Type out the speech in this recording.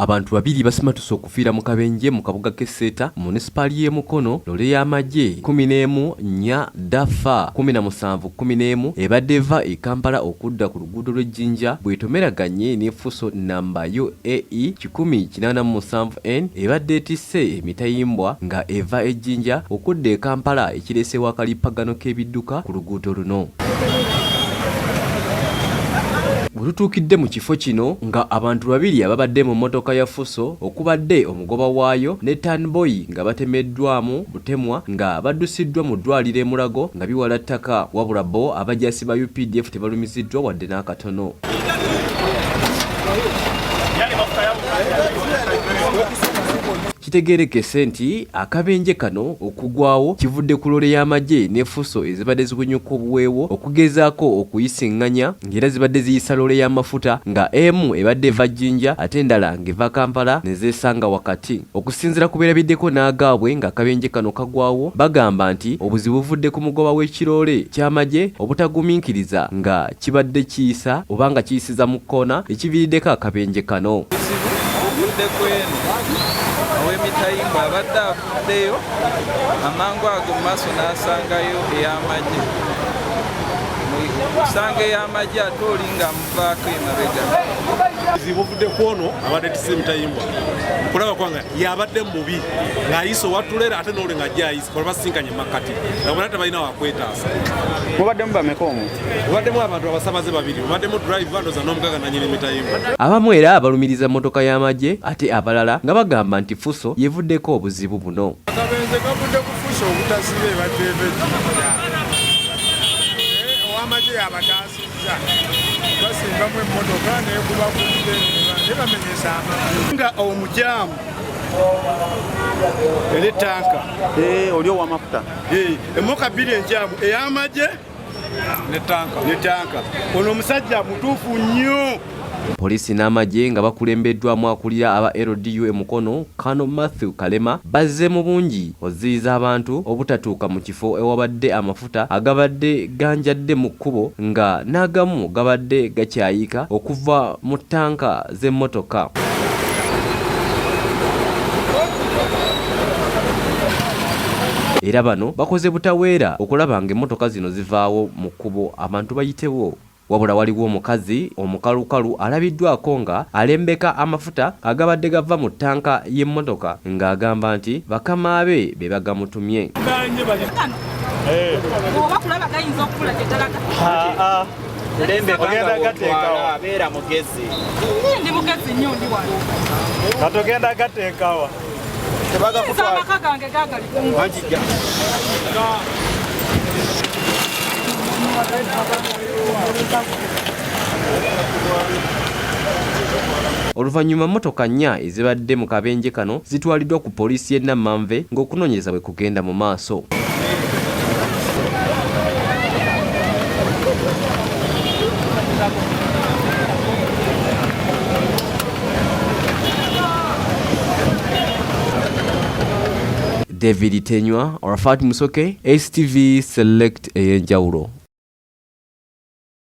Abantu babiri basimatuse okufiira mu kabenje mu kabuga k'Esseta munisipali y'e Mukono lole y'amagye 11 nnya dafa 1711 ebadde eva e Kampala okudda ku luguudo lw'Ejjinja bw'etomeraganye n'effuso namba yo AE 1087N ebadde etisse emitayimbwa nga eva Ejjinja okudda e Kampala ekireeseewo akalippagano k'ebidduka ku luguudo luno. Bulutuukidde mu kifo kino nga abantu babiri ababadde mu motoka ya Fuso okubadde omugoba waayo ne Tanboy nga batemeddwamu butemwa nga baddusiddwa mu ddwaliro e Mulago nga biwala ttaka wabula bo abajaasi ba UPDF tebalumiziddwa wadde n'akatono. Kitegeerekese nti akabenje kano okugwawo kivudde ku lole y'amagye n'effuso ezibadde zibunyuka obuweewo okugezaako okuyisiŋŋanya ng'era zibadde ziyisa lole y'amafuta nga emu ebadde eva Jjinja ate endala ng'eva Kampala ne zeesanga wakati. Okusinziira ku beerabiddeko n'agaabwe nga akabenje kano kagwawo bagamba nti obuzibu buvudde ku mugoba w'ekiroole ky'amagye obutagumiikiriza nga kibadde kiyisa oba nga kiyisiza mu kkoona ekiviiriddeko akabenje kano. Ow'emitayimbo abadde avuddeyo amangu ago mu maaso n'asangayo ey'amagye. Osanga ey'amagye ate oli ng'amuvaako emabega. Buvudde ku ono abadde tisse emitayimbwa kulaba kwanga yabadde mubi ng'ayise owatulera ate n'oli ng'ajja ayise kuba basinkanye makkati nga bonna tebalina wakwetaasa. Mubaddemu bameka omu? Mubaddemu abantu abasabaze babiri, mubaddemu drive ndoza n'omukaga nannyini emitayimbwa. Abamu era balumiriza mmotoka y'amagye ate abalala nga bagamba nti Fuso yevuddeko obuzibu buno. Akabenje kavudde ku Fuso obutasiba ebadde eva Ejjinja. Ow'amagye yabataasizza basimbamu emmotoka n'ekuba ku ne bamenyesa amagye. Nga omukyamu eri tanka. Oli ow'amafuta? Emmotoka bbiri enkyamu ey'amagye ne tanka. Ono omusajja mutuufu nnyo. Poliisi n'amagye nga bakulembeddwamu akulira aba LDU e Mukono Kano Matthew Kalema bazze mu bungi oziyiza abantu obutatuuka mu kifo ewabadde amafuta agabadde ganjadde mu kkubo nga n'agamu gabadde gakyayika okuva mu ttanka z'emmotoka. Era bano bakoze butaweera okulaba ng'emmotoka zino zivaawo mu kkubo abantu bayitewo. Wabula waliwo omukazi omukalukalu alabiddwako nga alembeka amafuta agabadde gava mu ttanka y'emmotoka ng'agamba nti bakama be bagamutumye. Abeera mugezi. Ndi mugezi nnyo ndi wano. Katogenda gateekawa. Amaka gange gagali kumva. Oluvannyuma mmotoka nnya ezibadde mu kabenje kano zitwaliddwa ku poliisi y'e Namanve ng'okunoonyereza bwe kugenda mu maaso. David Tenywa, Orafat Musoke, STV Select Ey'enjawulo.